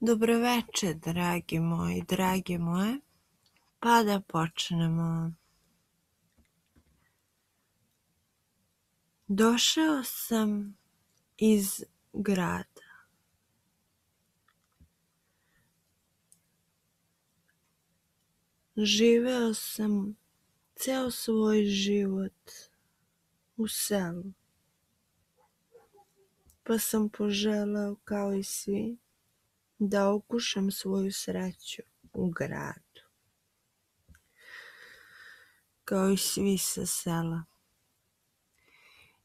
Dobro veče, dragi moji, drage moje. Pa da počnemo. Došao sam iz grada. Živeo sam ceo svoj život u selu. Pa sam poželeo, kao i svi, da okušam svoju sreću u gradu. Kao i svi sa sela.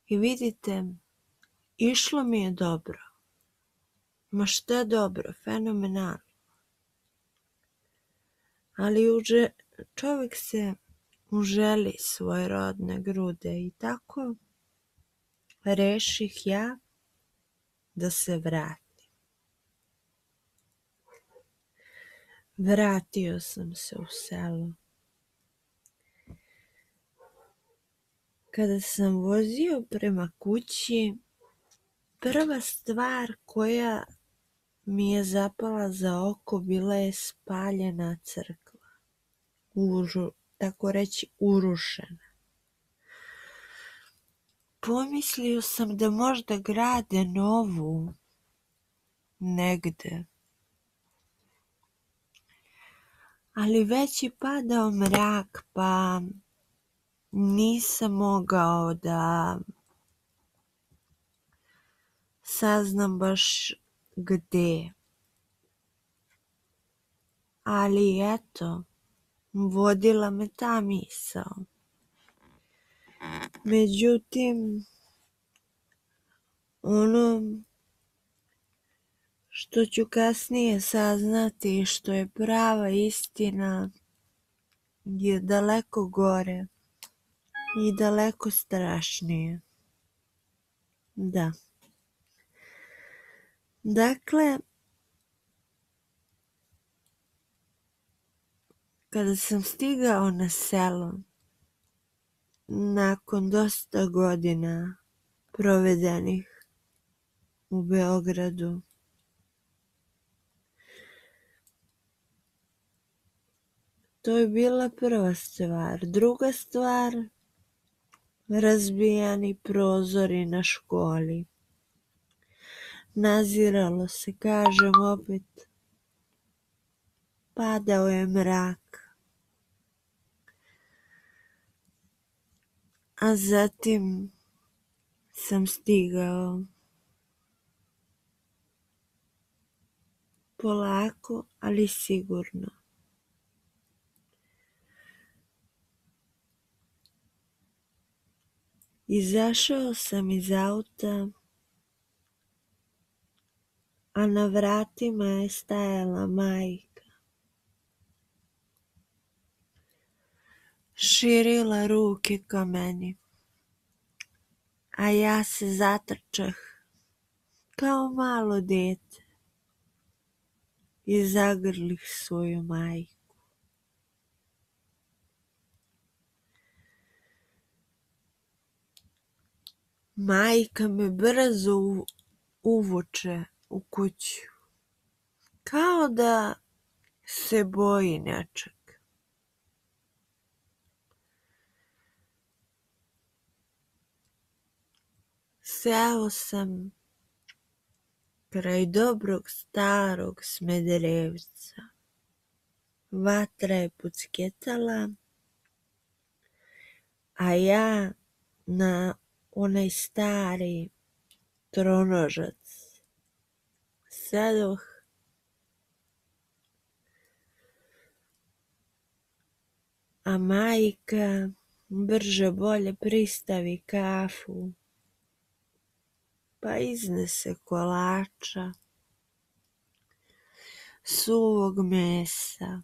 I vidite, išlo mi je dobro. Ma šta dobro, fenomenalno. Ali čovjek se uželi svoje rodne grude i tako reših ja da se vratim. Vratio sam se u selo. Kada sam vozio prema kući, prva stvar koja mi je zapala za oko bila je spaljena crkva. Tako reći urušena. Pomislio sam da možda grade novu negde. Ali već je padao mrak, pa nisam mogao da saznam baš gde. Ali eto, vodila me ta misao. Međutim, ono što ću kasnije saznati, što je prava istina, je daleko gore i daleko strašnije. Da. Dakle, kada sam stigao na selo, nakon dosta godina provedenih u Beogradu, to je bila prva stvar. Druga stvar, razbijani prozori na školi. Naziralo se, kažem opet, padao je mrak. A zatim sam stigao polako, ali sigurno. Izašao sam iz auta, a na vratima je stajala majka. Širila ruke ka meni, a ja se zatrčah kao malo dete i zagrlih svoju majku. Majka me brzo uvuče u kuću, kao da se boji nečeg. Seo sam kraj dobrog starog Smederevca. Vatra je pucketala, a ja na onaj stari tronožac sedoh a majka brže bolje pristavi kafu, pa iznese kolača, suvog mesa,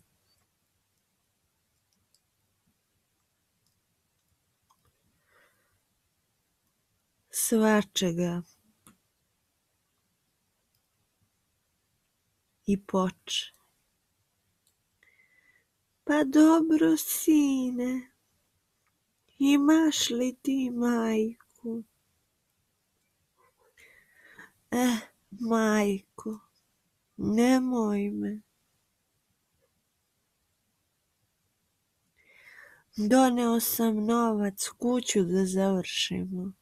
svačega i poče. Pa dobro, sine, imaš li ti majku? Majko, Nemoj me. Doneo sam novac, kuću da završimo.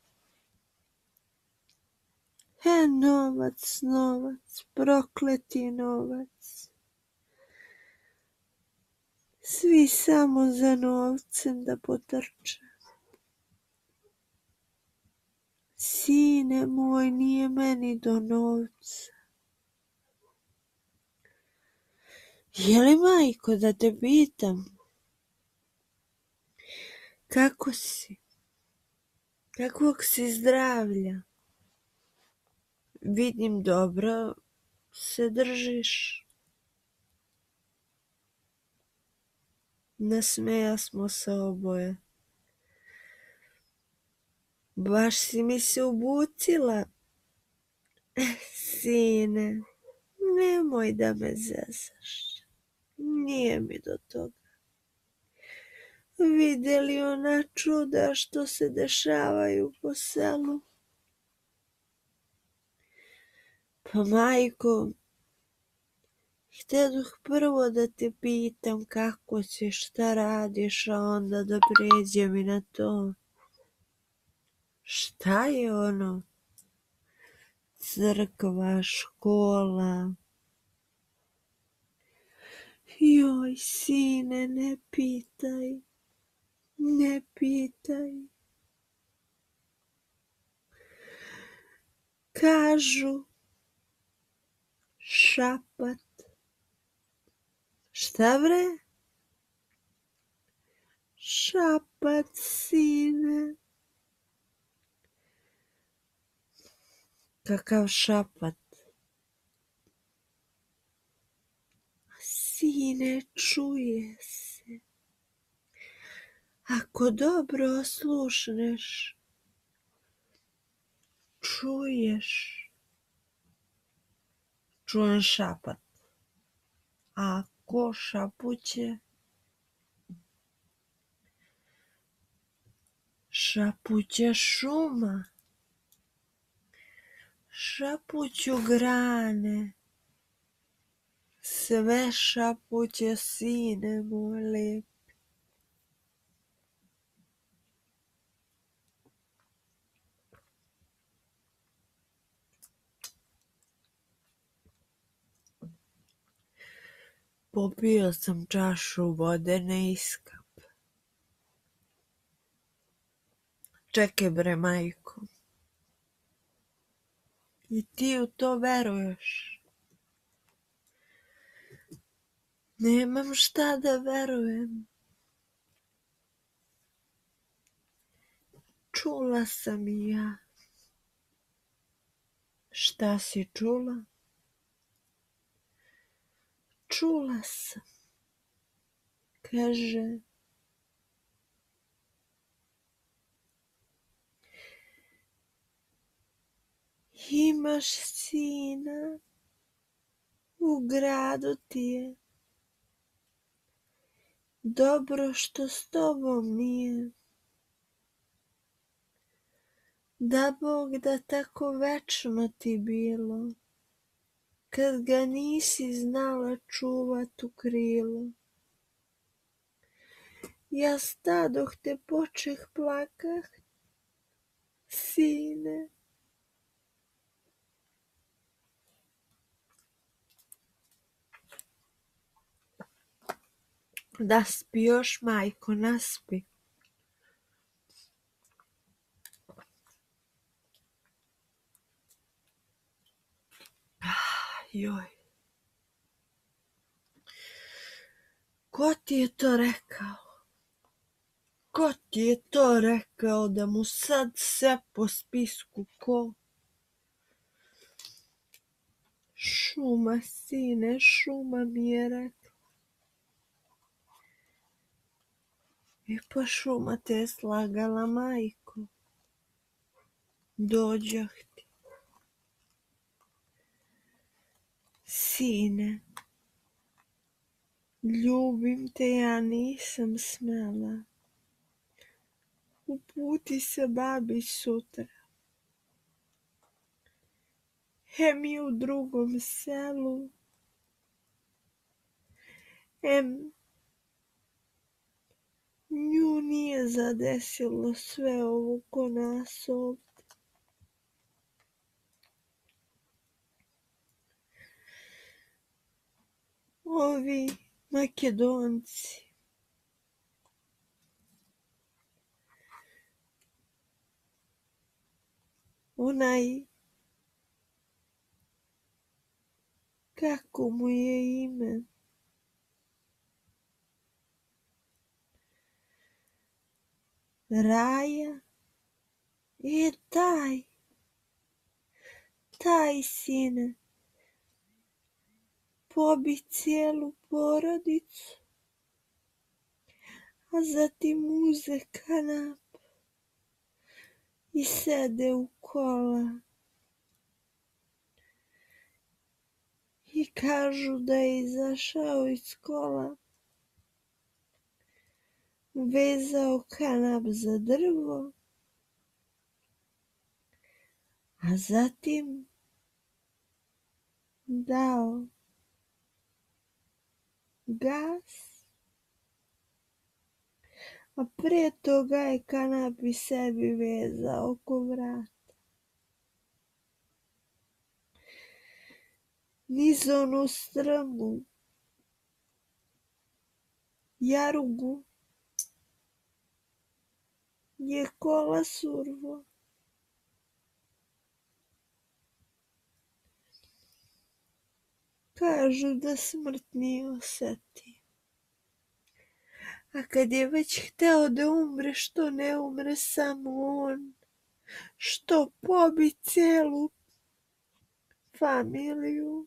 Novac, novac, prokleti novac. Svi samo za novcem da potrče. Sine moj, nije meni do novca. Je li, majko, da te pitam? Kako si? Kakvog si zdravlja? Vidim, dobro se držiš. Nasmejasmo se oboje. Baš si mi se ubucila. Sine, nemoj da me zezaš. Nije mi do toga. Vidjeli ona čuda što se dešavaju po selu? Pa majko, htjeduh prvo da te pitam kako ćeš, šta radiš, a onda da pređem i na to. Šta je ono? Crkva, škola. Joj, sine, ne pitaj. Ne pitaj. Kažu šapat. Šta bre? Šapat, sine. Kakav šapat? Sine, čuje se. Ako dobro oslušneš, čuješ. Čujem šapat. A ko šapuće? Šapuće šuma. Šapuću grane. Sve šapuće, sine moj lep. Popio sam čašu vode na iskap. Čekaj bre, majko. I ti u to veruješ? Nemam šta da verujem. Čula sam i ja. Šta si čula? Čula sam. Kaže, imaš sina, u gradu ti je. Dobro što s tobom nije. Da Bog da tako večno ti bilo, kad ga nisi znala čuvat u krilo. Ja stadoh te počeh plakah, sine. Naspi još, majko, naspi. Joj. Ko ti je to rekao? Ko ti je to rekao da mu sad sve po spisku ko? Šuma, sine, šuma mi je rekla. I pa šuma te je slagala, majko. Dođoh ti. Sine, ljubim te, ja nisam smela. Uputi se babi sutra. Hem je u drugom selu. Em nju nije zadesilo sve ovo ko nas ovdje. Ovi Makedonci, onaj, kako mu je ime, Raja, taj sine, pobi cijelu porodicu, a zatim uze kanap i sede u kola i kažu da je izašao iz kola, vezao kanap za drvo, a zatim dao gas, a prije toga je kanap i sebi vezao oko vrata. Niz onu strmu jarugu je kola survo. Kažu da smrt nije osjetio. A kad je već hteo da umre, što ne umre samo on? Što pobi cijelu familiju?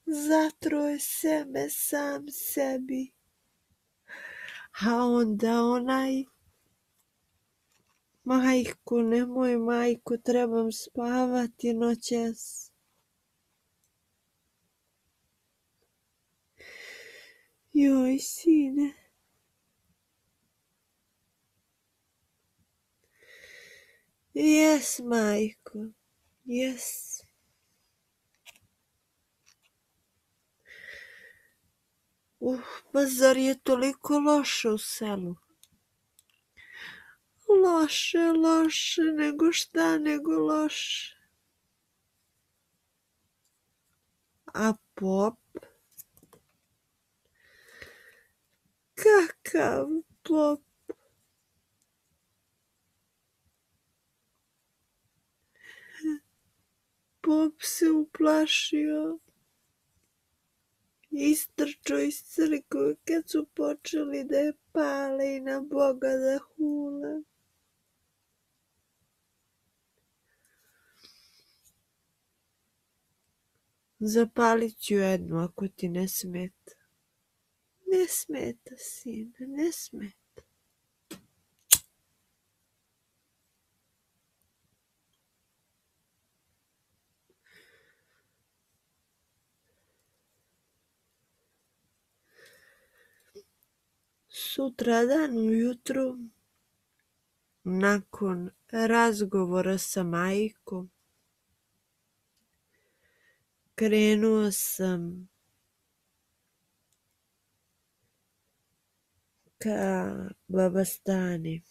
Zatroje sebe sam sebi. A onda onaj, majko, nemoj majko, trebam spavati noćas. Joj, sine. Jes, majko, jes. Pa zar je toliko loše u selu? Loše, nego šta nego loše. A pop? Kakav pop? Pop se uplašio, istrčao iz crkve kad su počeli da je pale i na Boga da hule. Zapalit ću jednu ako ti ne smeta. Ne smeta, sine, ne smeta. Sutradan ujutru, nakon razgovora sa majkom, krenuo sam ka baba Stani.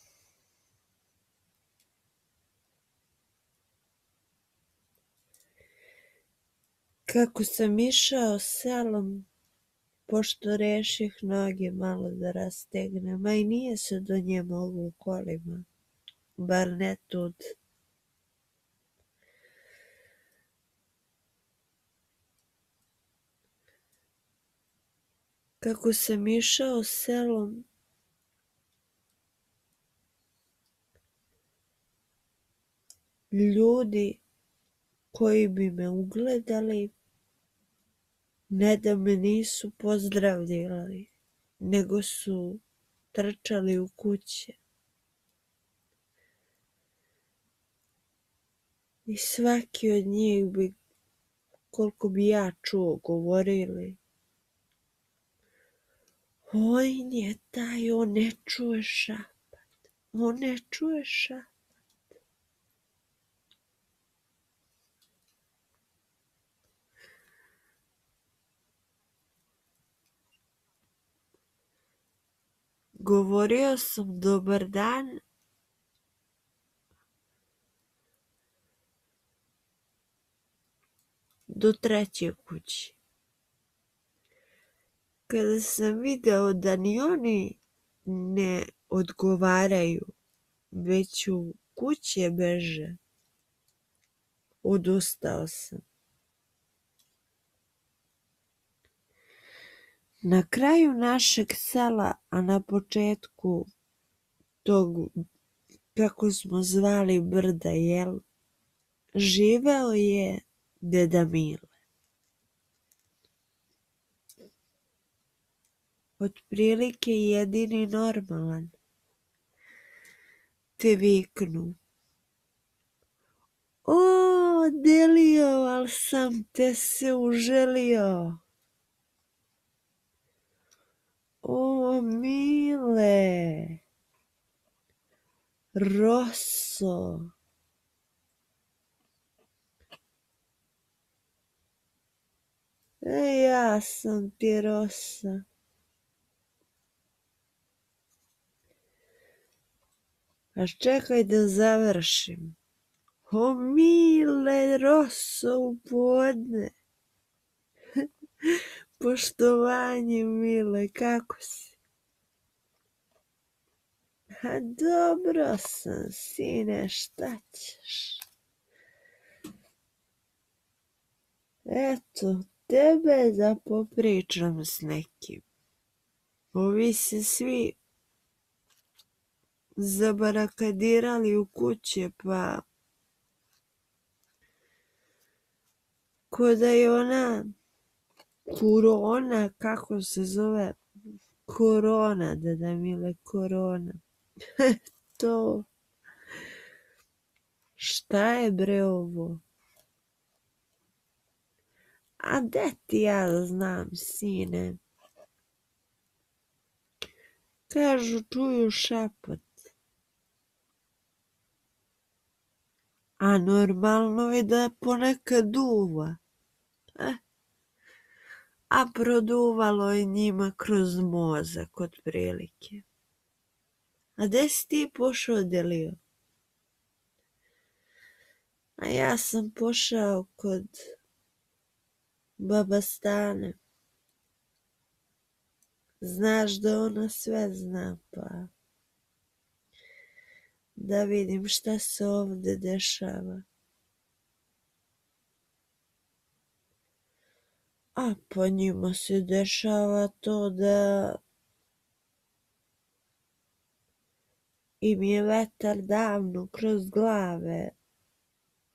Kako sam išao selom, pošto reših noge malo da rastegnem, a i nije se do nje moglo kolima, bar ne tud. Kako sam išao selom, ljudi koji bi me ugledali, ne da me nisu pozdravljali, nego su trčali u kuće. I svaki od njih bi, koliko bi ja čuo, govorili: on je taj, on ne čuje šapat, on ne čuje šapat. Govorio sam dobar dan do treće kući. Kada sam video da ni oni ne odgovaraju, već u kuće beže, odustao sam. Na kraju našeg sela, a na početku tog, kako smo zvali brda, živeo je deda Mile. Otprilike jedini normalan. Te viknu: "O, Delio, al sam te se uželio. O, Mile, Roso." Ja sam ti Rosa. A čekaj da završim. O, Mile, Roso u podne. Poštovanje, Mile, kako si? A dobro sam, sine, šta ćeš? Eto, tebe da popričam s nekim. Ovi se svi zabarakadirali u kuće, pa ko da je ona korona, kako se zove, korona, deda Mile, korona. To, šta je bre ovo? A de ti ja znam, sine? Kažu, čuju šepot. A normalno je da ponekad duva. A produvalo je njima kroz mozak, otprilike. A gde si ti pošao, Delio? A ja sam pošao kod baba Stane. Znaš da ona sve zna, pa da vidim šta se ovde dešava. A pa njima se dešava to da im je vetar davno kroz glave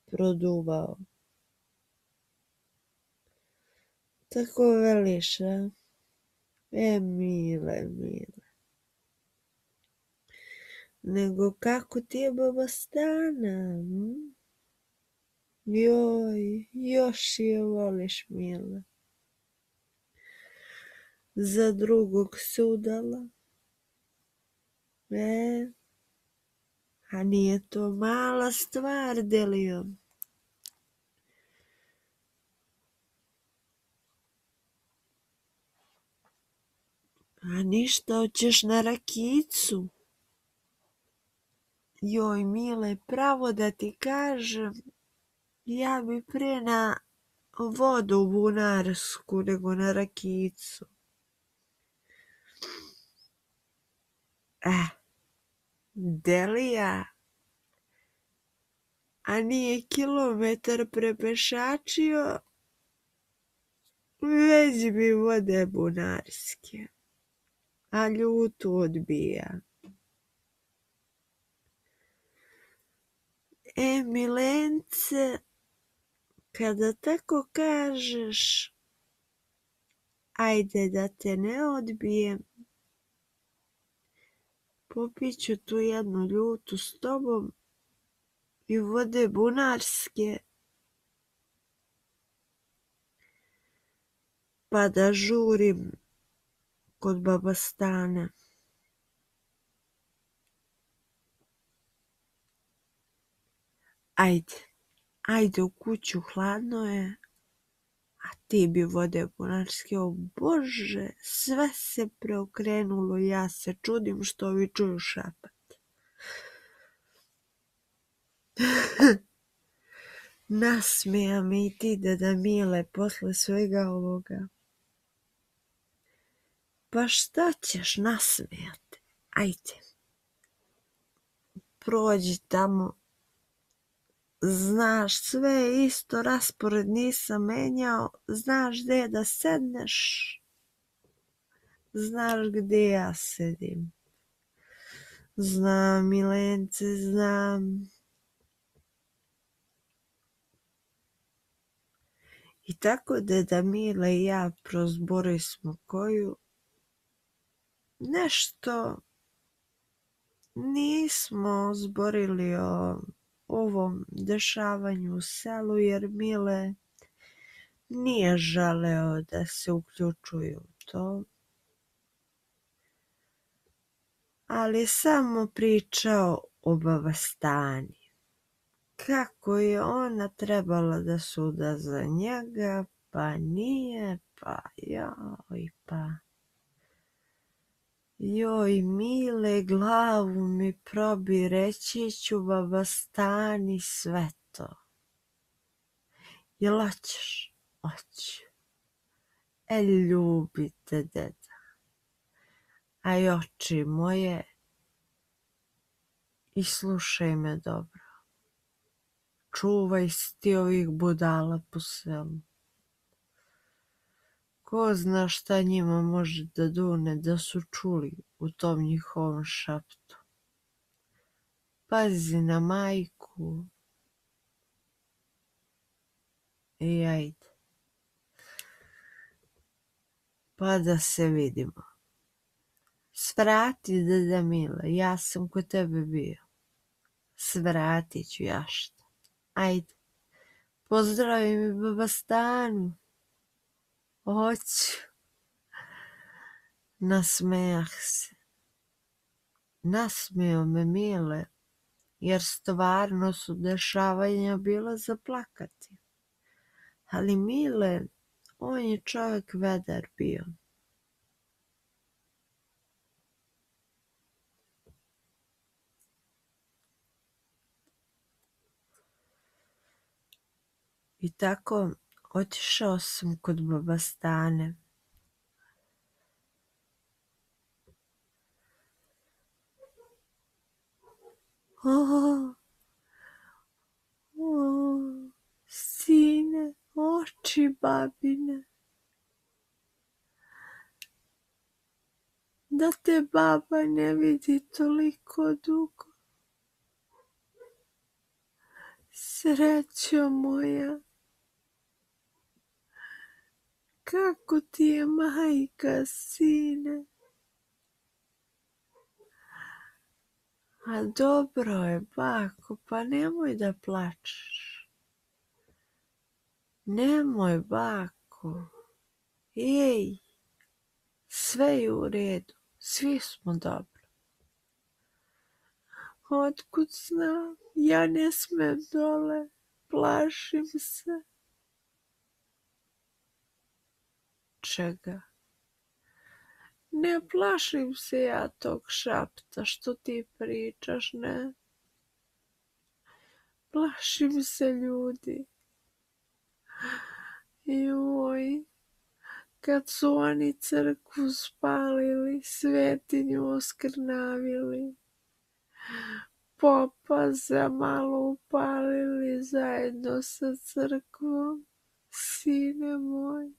produvao. Tako veliš, a? Mile, Mile. Nego kako ti je baba Stana? Joj, još je voliš, Mile. Za drugog se udala. A nije to mala stvar, Delio. A ništa, hoćeš na rakijicu? Joj, Mile, pravo da ti kažem, ja bi pre na vodu bunarsku nego na rakijicu. Delija, a nije kilometar prepešačio, već bi vode bunarske, a ljutu odbija. Milence, kada tako kažeš, ajde da te ne odbijem, popiću tu jednu ljutu s tobom i vode bunarske, pa da žurim kod baba Stane. Ajde u kuću, hladno je, ti bi vode bunarski, o Bože, sve se preokrenulo, ja se čudim što ovi čuju šapat. Nasmija me i ti, Deda Mile, posle svega ovoga. Pa šta ćeš nasmijati? Ajde. Prođi tamo. Znaš, sve je isto, raspored nisam menjao. Znaš gde da sedneš. Znaš gde ja sedim. Znam, Milence, znam. I tako Deda Mile i ja prozbori smo koju. Nešto nismo zborili o ovom dešavanju u selu, jer Mile nije želeo da se uključuju u to, ali samo pričao o Baba Stani. Kako je ona trebala da suda za njega, pa nije, pa joj, pa... Joj, Mile, glavu mi probi, reći ću Baba Stani sve to. Jel hoćeš? Hoću. Ljubite, deda. Aj, oči moje, i slušaj me dobro. Čuvaj se ti ovih budala po selu. Ko zna šta njima može da dune da su čuli u tom njihovom šaptu. Pazi na majku. I ajde. Pa da se vidimo. Svrati, Deda Mile, ja sam kod tebe bio. Svratit ću ja šta. Ajde. Pozdravi mi Baba Stanu. Hoću. Nasmejah se. Nasmeo me Mile, jer stvarno su dešavanja bila za plakati. Ali Mile, on je čovjek vedar bio. I tako otišao sam kod Baba Stane. Sine, oči babine, da te baba ne vidi toliko dugo. Srećo moja, kako ti je majka, sine? A dobro je, bako, pa nemoj da plačeš. Nemoj, bako. Ej, sve je u redu, svi smo dobro. Otkud znam, ja ne smem dole, plašim se. Čega? Ne plašim se ja tog šapta što ti pričaš, ne. Plašim se ljudi. Joj, kad su oni crkvu spalili, svetinju oskrnavili, popa za malo upalili zajedno sa crkvom, sine moj.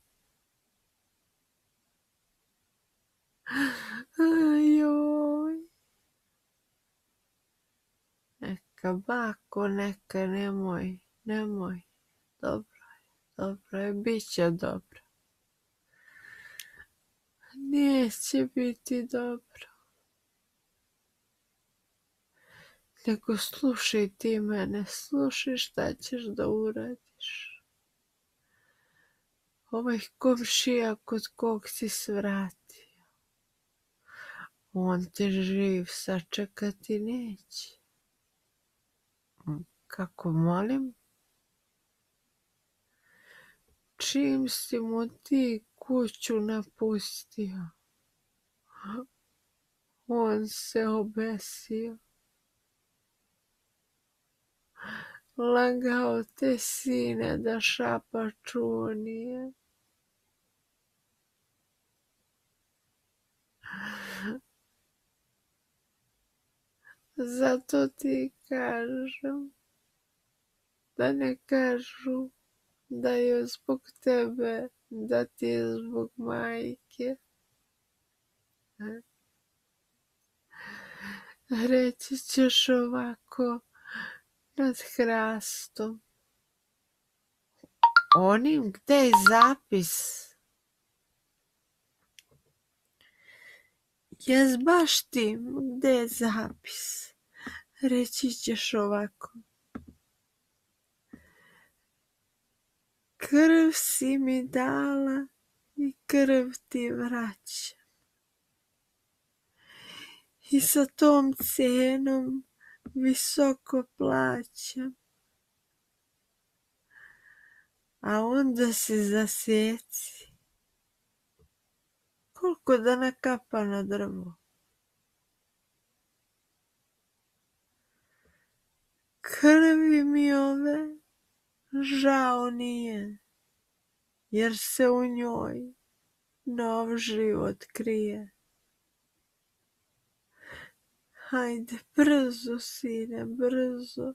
Joj. Neka, bako, neka, nemoj. Dobro je, bit će dobro. Neće biti dobro. Nego slušaj ti mene, slušaj šta ćeš da uradiš. Ovaj komšija kod kog si svratio, on te živ sačekati neće. Kako, molim? čim si mu ti kuću napustio, on se obesio. Lagao te, sine, da šapaču nije. Zato ti kažem, da ne kažu da je zbog tebe, da ti je zbog majke. Reći ćeš ovako nad hrastom. Onim gde je zapis. Jes baš tim gde je zapis. Reći ćeš ovako. Krv si mi dala i krv ti vraćam. I sa tom cenom visoko plaćam. A onda se zasjeci. Koliko da nakapa na drvo. Krvi mi ove žao nije, jer se u njoj nov život krije. Hajde, brzo, sine, brzo.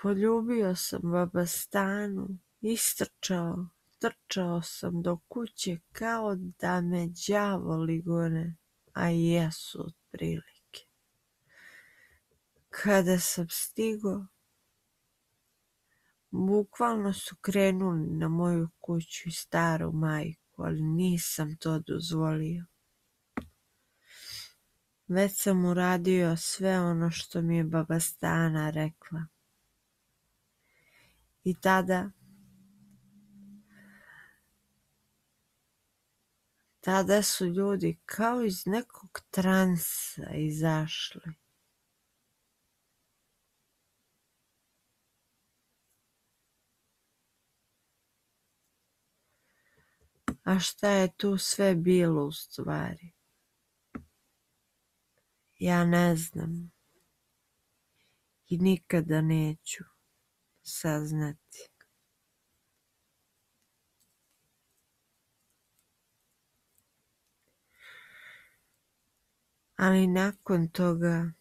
Poljubio sam Babastanu, istrčao, trčao sam do kuće kao da me đavoli gone, a jesu otprilike. Kada sam stigao, bukvalno su krenuli na moju kuću i staru majku, ali nisam to dozvolio. Već sam uradio sve ono što mi je Babastana rekla. I tada su ljudi kao iz nekog transa izašli. A šta je tu sve bilo u stvari? Ja ne znam. I nikada neću saznati. Ali nakon toga,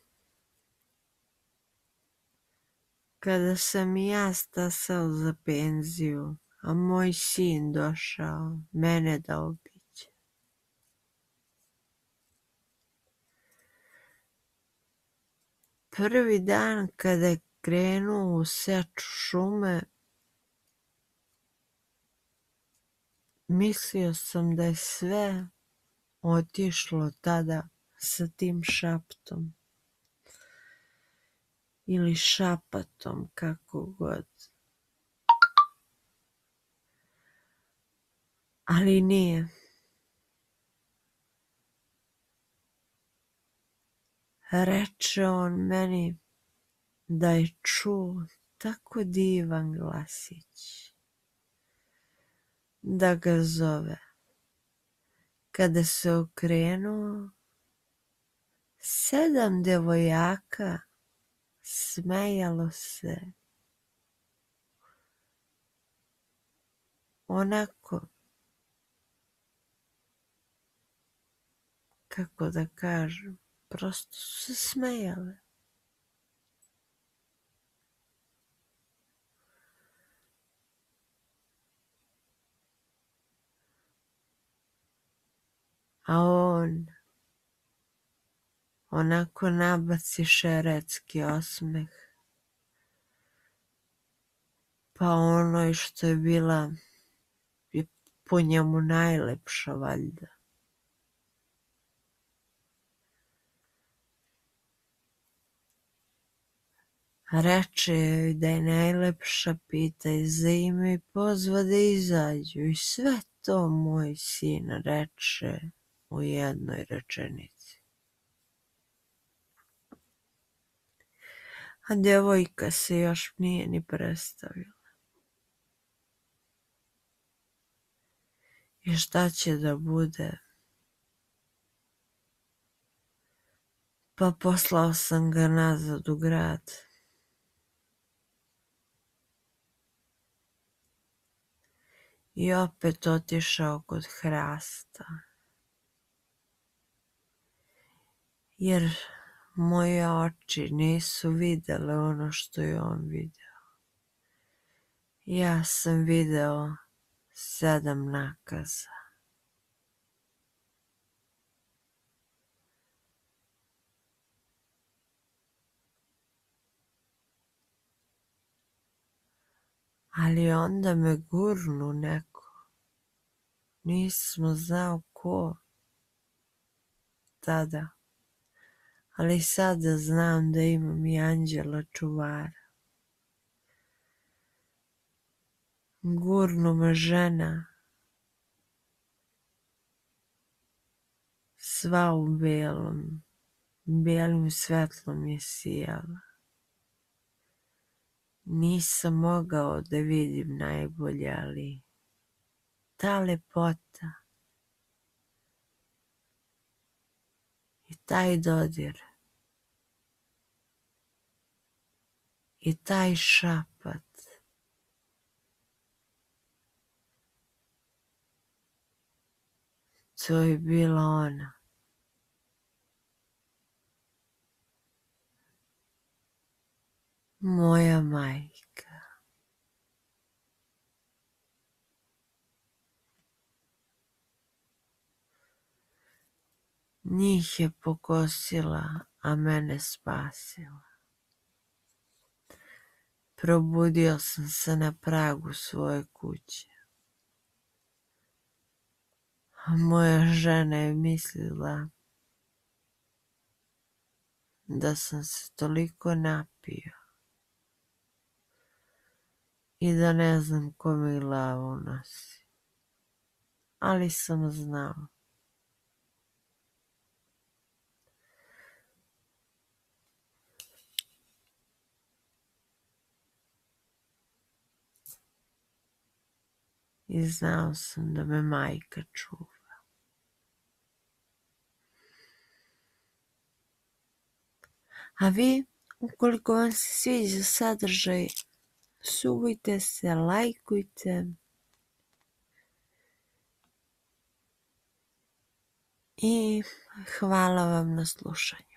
kada sam i ja stasao za penziju, a moj sin došao mene da obiđe, prvi dan kada je krenuo u seču šume, mislio sam da je sve otišlo tada sa tim šaptom ili šapatom, kako god. Ali nije. Reče on meni da je čuo tako divan glasić, da ga zove. Kada se okrenuo, 7 devojaka smejalo se onako, kako da kažem, prosto su se smejale. A on onako nabaci šeretski osmeh. Pa onoj što je bila je po njemu najlepša valjda. Reče joj da je najlepša, pita je za ime i pozva da izađu. I sve to moj sin reče u jednoj rečenici. a djevojka se još nije ni predstavila. I šta će da bude? Pa poslao sam ga nazad u grad. I opet otišao kod hrasta. Jer moje oči nisu vidjele ono što je on vidio. Ja sam video 7 nakaza. Ali onda me gurnu neko. Nismo znao ko tada. Ali sada znam da imam i anđela čuvara. Gurnu me žena. Sva u belom. Belim svetlom je sijala. Nisam mogao da vidim najbolje, ali ta lepota i taj dodir i taj šapat, to je bila ona. Moja majka. Njih je pokosila, a mene spasila. Probudio sam se na pragu svoje kuće. A moja žena je mislila da sam se toliko napio i da ne znam ko mi glavu nosi. Ali sam znao. I znao sam da me majka čuva. A vi, ukoliko vam se sviđa sadržaj, subujte se, lajkujte i hvala vam na slušanju.